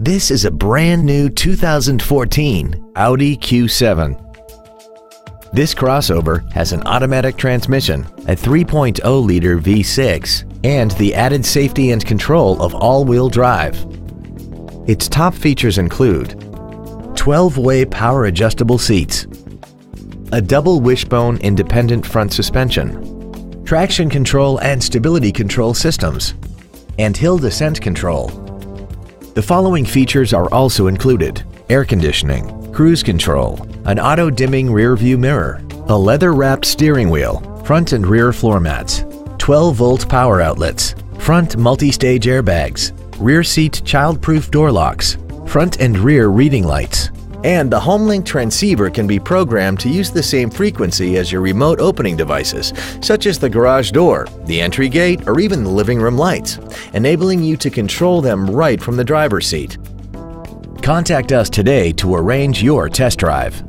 This is a brand new 2014 Audi Q7. This crossover has an automatic transmission, a 3.0-liter V6, and the added safety and control of all-wheel drive. Its top features include 12-way power-adjustable seats, a double wishbone independent front suspension, traction control and stability control systems, and hill descent control. The following features are also included: air conditioning, cruise control, an auto-dimming rear-view mirror, a leather-wrapped steering wheel, front and rear floor mats, 12-volt power outlets, front multi-stage airbags, rear seat child-proof door locks, front and rear reading lights, and the HomeLink transceiver can be programmed to use the same frequency as your remote opening devices, such as the garage door, the entry gate, or even the living room lights, enabling you to control them right from the driver's seat. Contact us today to arrange your test drive.